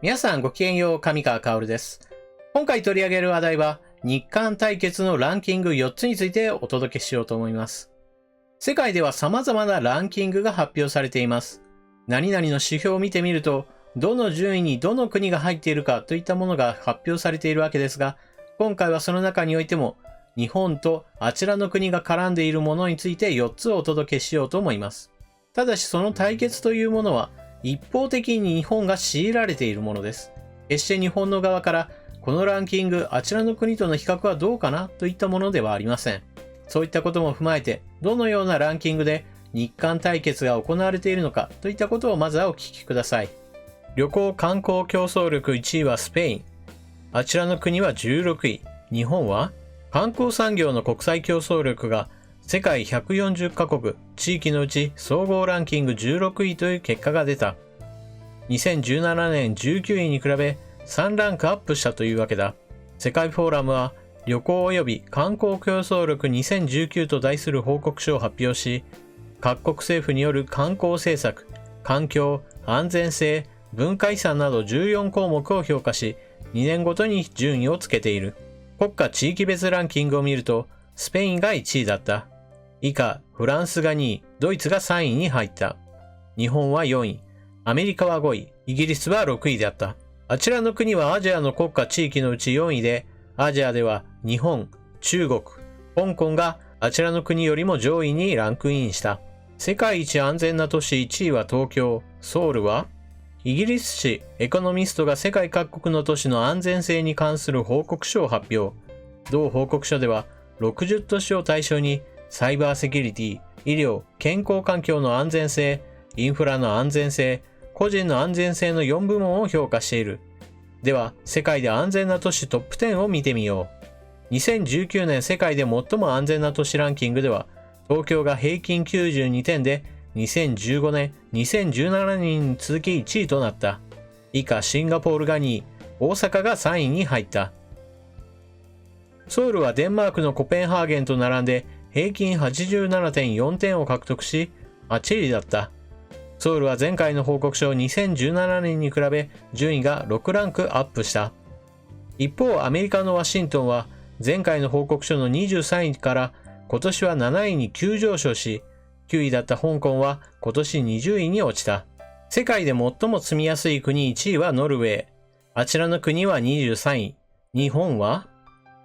皆さんごきげんよう、上川薫です。今回取り上げる話題は、日韓対決のランキング4つについてお届けしようと思います。世界では様々なランキングが発表されています。何々の指標を見てみると、どの順位にどの国が入っているかといったものが発表されているわけですが、今回はその中においても、日本とあちらの国が絡んでいるものについて4つをお届けしようと思います。ただしその対決というものは、一方的に日本が強いられているものです。決して日本の側から、このランキング、あちらの国との比較はどうかなといったものではありません。そういったことも踏まえて、どのようなランキングで日韓対決が行われているのかといったことをまずはお聞きください。旅行観光競争力1位はスペイン。あちらの国は16位。日本は観光産業の国際競争力が世界140カ国、地域のうち総合ランキング16位という結果が出た。2017年19位に比べ3ランクアップしたというわけだ。世界フォーラムは旅行及び観光競争力2019と題する報告書を発表し、各国政府による観光政策、環境、安全性、文化遺産など14項目を評価し、2年ごとに順位をつけている。国家地域別ランキングを見ると、スペインが1位だった。以下、フランスが2位、ドイツが3位に入った。日本は4位、アメリカは5位、イギリスは6位であった。あちらの国はアジアの国家地域のうち4位で、アジアでは日本、中国、香港があちらの国よりも上位にランクインした。世界一安全な都市1位は東京、ソウルはイギリス紙エコノミストが世界各国の都市の安全性に関する報告書を発表。同報告書では60都市を対象にサイバーセキュリティ、医療、健康環境の安全性、インフラの安全性、個人の安全性の4部門を評価している。では、世界で安全な都市トップ10を見てみよう。2019年世界で最も安全な都市ランキングでは、東京が平均92点で、2015年、2017年に続き1位となった。以下、シンガポールが2位、大阪が3位に入った。ソウルはデンマークのコペンハーゲンと並んで、平均 87.4 点を獲得し、8位だった。ソウルは前回の報告書2017年に比べ順位が6ランクアップした。一方、アメリカのワシントンは前回の報告書の23位から今年は7位に急上昇し、9位だった香港は今年20位に落ちた。世界で最も住みやすい国1位はノルウェー。あちらの国は23位。日本は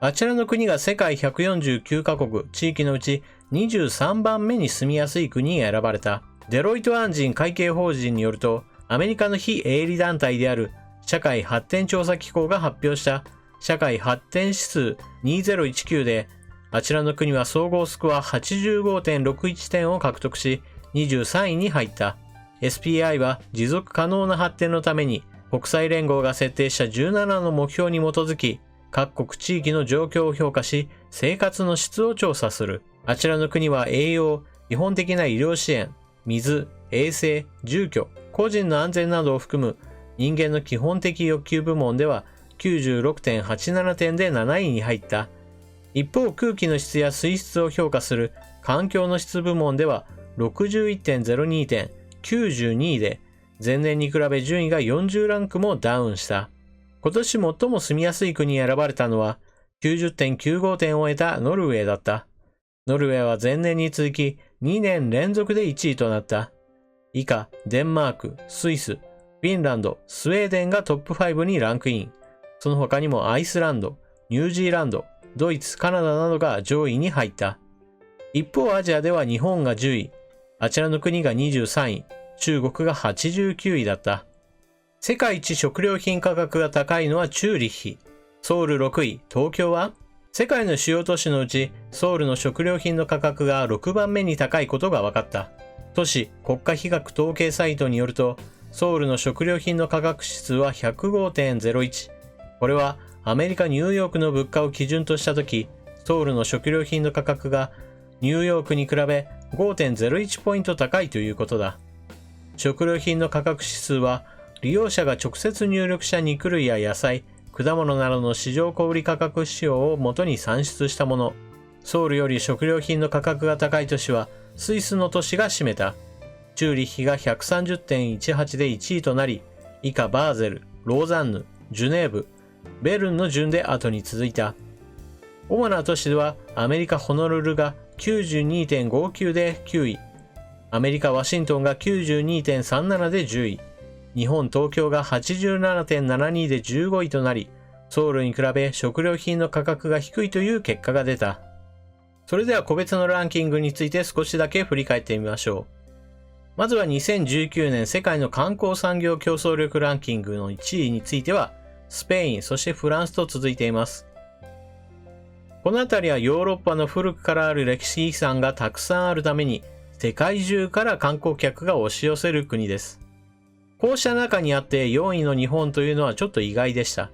あちらの国が世界149カ国、地域のうち23番目に住みやすい国に選ばれた。デロイト・アンジン会計法人によると、アメリカの非営利団体である社会発展調査機構が発表した社会発展指数2019で、あちらの国は総合スコア 85.61 点を獲得し、23位に入った。SPI は持続可能な発展のために国際連合が設定した17の目標に基づき、各国地域の状況を評価し、生活の質を調査する。あちらの国は栄養、基本的な医療支援、水、衛生、住居、個人の安全などを含む人間の基本的欲求部門では 96.87 点で7位に入った。一方、空気の質や水質を評価する環境の質部門では 61.02 点、92位で、前年に比べ順位が40ランクもダウンした。今年最も住みやすい国に選ばれたのは 90.95 点を得たノルウェーだった。ノルウェーは前年に続き2年連続で1位となった。以下、デンマーク、スイス、フィンランド、スウェーデンがトップ5にランクイン。その他にもアイスランド、ニュージーランド、ドイツ、カナダなどが上位に入った。一方、アジアでは日本が10位、あちらの国が23位、中国が89位だった。世界一食料品価格が高いのはチューリッヒ。ソウル6位、東京は世界の主要都市のうち、ソウルの食料品の価格が6番目に高いことが分かった。都市国家比較統計サイトによると、ソウルの食料品の価格指数は 105.01。これはアメリカ・ニューヨークの物価を基準としたとき、ソウルの食料品の価格がニューヨークに比べ 5.01 ポイント高いということだ。食料品の価格指数は、利用者が直接入力した肉類や野菜、果物などの市場小売価格指標を元に算出したもの。ソウルより食料品の価格が高い都市はスイスの都市が占めた。チューリッヒが 130.18 で1位となり、以下バーゼル、ローザンヌ、ジュネーブ、ベルンの順で後に続いた。主な都市ではアメリカ・ホノルルが 92.59 で9位、アメリカ・ワシントンが 92.37 で10位、日本・東京が 87.72 で15位となり、ソウルに比べ食料品の価格が低いという結果が出た。それでは個別のランキングについて少しだけ振り返ってみましょう。まずは2019年世界の観光産業競争力ランキングの1位については、スペイン、そしてフランスと続いています。この辺りはヨーロッパの古くからある歴史遺産がたくさんあるために、世界中から観光客が押し寄せる国です。こうした中にあって4位の日本というのはちょっと意外でした。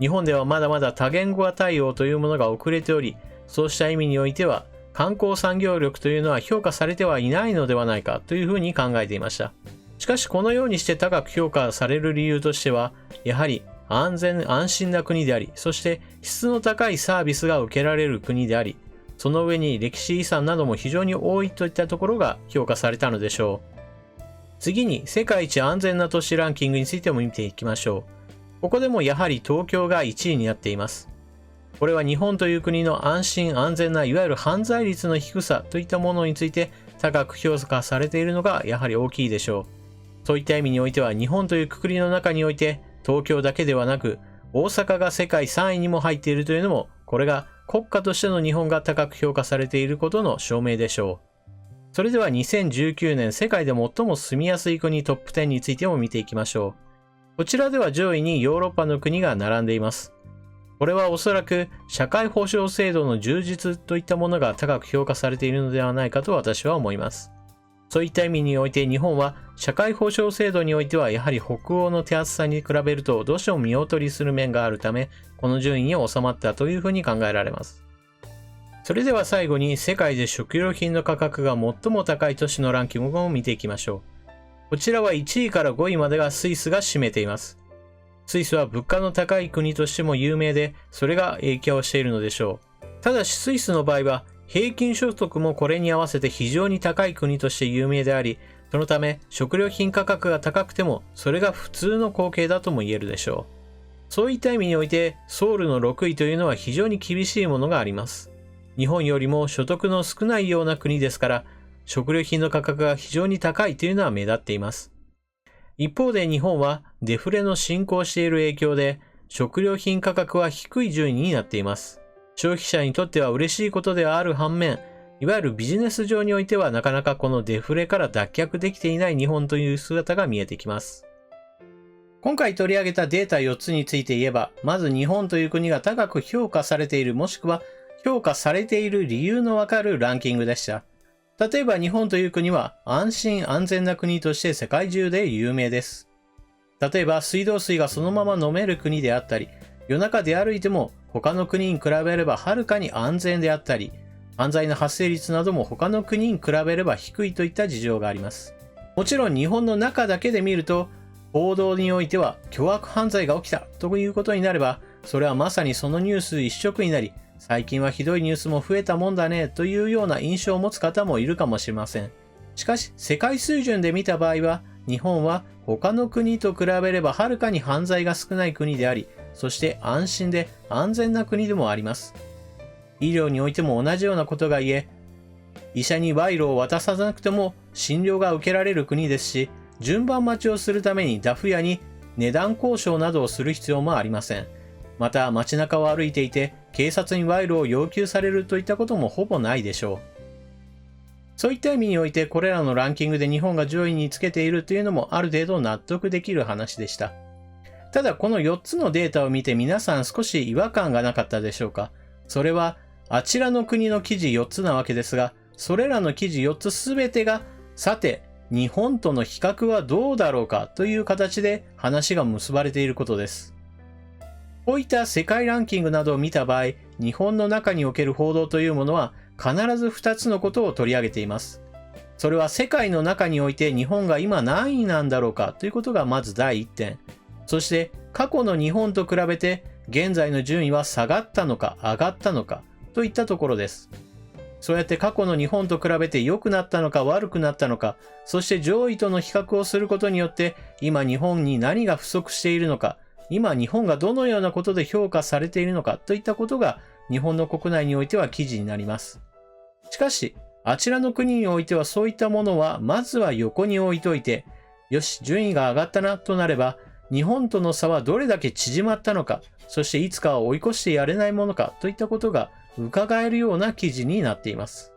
日本ではまだまだ多言語化対応というものが遅れており、そうした意味においては、観光産業力というのは評価されてはいないのではないかというふうに考えていました。しかしこのようにして高く評価される理由としては、やはり安全安心な国であり、そして質の高いサービスが受けられる国であり、その上に歴史遺産なども非常に多いといったところが評価されたのでしょう。次に世界一安全な都市ランキングについても見ていきましょう。ここでもやはり東京が1位になっています。これは日本という国の安心安全ないわゆる犯罪率の低さといったものについて高く評価されているのがやはり大きいでしょう。そういった意味においては日本という括りの中において東京だけではなく大阪が世界3位にも入っているというのもこれが国家としての日本が高く評価されていることの証明でしょう。それでは2019年世界で最も住みやすい国トップ10についても見ていきましょう。こちらでは上位にヨーロッパの国が並んでいます。これはおそらく社会保障制度の充実といったものが高く評価されているのではないかと私は思います。そういった意味において日本は社会保障制度においてはやはり北欧の手厚さに比べるとどうしても見劣りする面があるため、この順位に収まったというふうに考えられます。それでは最後に世界で食料品の価格が最も高い都市のランキングを見ていきましょう。こちらは1位から5位までがスイスが占めています。スイスは物価の高い国としても有名で、それが影響しているのでしょう。ただしスイスの場合は、平均所得もこれに合わせて非常に高い国として有名であり、そのため食料品価格が高くても、それが普通の光景だとも言えるでしょう。そういった意味において、ソウルの6位というのは非常に厳しいものがあります。日本よりも所得の少ないような国ですから、食料品の価格が非常に高いというのは目立っています。一方で日本はデフレの進行している影響で食料品価格は低い順位になっています。消費者にとっては嬉しいことではある反面、いわゆるビジネス上においてはなかなかこのデフレから脱却できていない日本という姿が見えてきます。今回取り上げたデータ4つについて言えば、まず日本という国が高く評価されているもしくは評価されている理由のわかるランキングでした。例えば日本という国は安心安全な国として世界中で有名です。例えば水道水がそのまま飲める国であったり、夜中で歩いても他の国に比べればはるかに安全であったり、犯罪の発生率なども他の国に比べれば低いといった事情があります。もちろん日本の中だけで見ると、報道においては凶悪犯罪が起きたということになれば、それはまさにそのニュース一色になり、最近はひどいニュースも増えたもんだねというような印象を持つ方もいるかもしれません。しかし世界水準で見た場合は、日本は他の国と比べればはるかに犯罪が少ない国であり、そして安心で安全な国でもあります。医療においても同じようなことが言え、医者に賄賂を渡さなくても診療が受けられる国ですし、順番待ちをするためにダフ屋に値段交渉などをする必要もありません。また街中を歩いていて警察に賄賂を要求されるといったこともほぼないでしょう。そういった意味においてこれらのランキングで日本が上位につけているというのもある程度納得できる話でした。ただこの4つのデータを見て皆さん少し違和感がなかったでしょうか。それはあちらの国の記事4つなわけですが、それらの記事4つすべてがさて日本との比較はどうだろうかという形で話が結ばれていることです。こういった世界ランキングなどを見た場合、日本の中における報道というものは必ず2つのことを取り上げています。それは世界の中において日本が今何位なんだろうかということがまず第1点。そして過去の日本と比べて現在の順位は下がったのか上がったのかといったところです。そうやって過去の日本と比べて良くなったのか悪くなったのか、そして上位との比較をすることによって、今日本に何が不足しているのか、今日本がどのようなことで評価されているのかといったことが日本の国内においては記事になります。しかし、あちらの国においてはそういったものはまずは横に置いといて、よし、順位が上がったなとなれば、日本との差はどれだけ縮まったのか、そしていつかは追い越してやれないものかといったことが伺えるような記事になっています。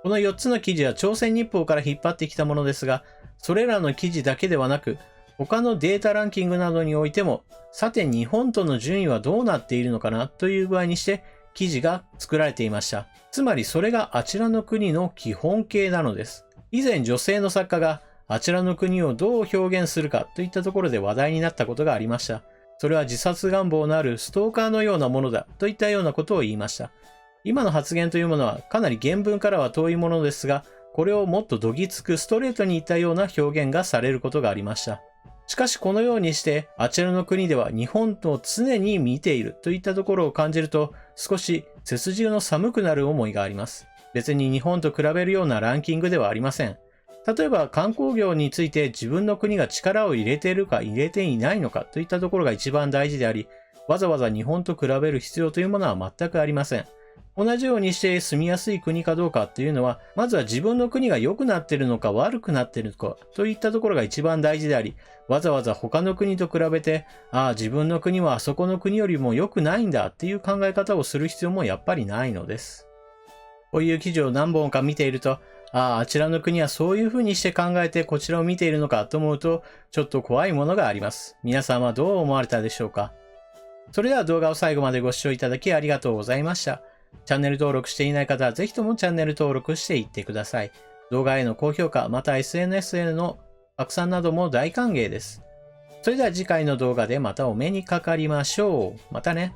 この4つの記事は朝鮮日報から引っ張ってきたものですが、それらの記事だけではなく、他のデータランキングなどにおいても、さて日本との順位はどうなっているのかなという具合にして記事が作られていました。つまりそれがあちらの国の基本形なのです。以前女性の作家があちらの国をどう表現するかといったところで話題になったことがありました。それは自殺願望のあるストーカーのようなものだといったようなことを言いました。今の発言というものはかなり原文からは遠いものですが、これをもっとどぎつくストレートに言ったような表現がされることがありました。しかしこのようにしてあちらの国では日本と常に見ているといったところを感じると少し背筋の寒くなる思いがあります。別に日本と比べるようなランキングではありません。例えば観光業について自分の国が力を入れているか入れていないのかといったところが一番大事であり、わざわざ日本と比べる必要というものは全くありません。同じようにして住みやすい国かどうかっていうのは、まずは自分の国が良くなっているのか悪くなっているのかといったところが一番大事であり、わざわざ他の国と比べて、自分の国はあそこの国よりも良くないんだっていう考え方をする必要もやっぱりないのです。こういう記事を何本か見ていると、あちらの国はそういうふうにして考えてこちらを見ているのかと思うと、ちょっと怖いものがあります。皆さんはどう思われたでしょうか？それでは動画を最後までご視聴いただきありがとうございました。チャンネル登録していない方はぜひともチャンネル登録していってください。動画への高評価、また SNS への拡散なども大歓迎です。それでは次回の動画でまたお目にかかりましょう。またね。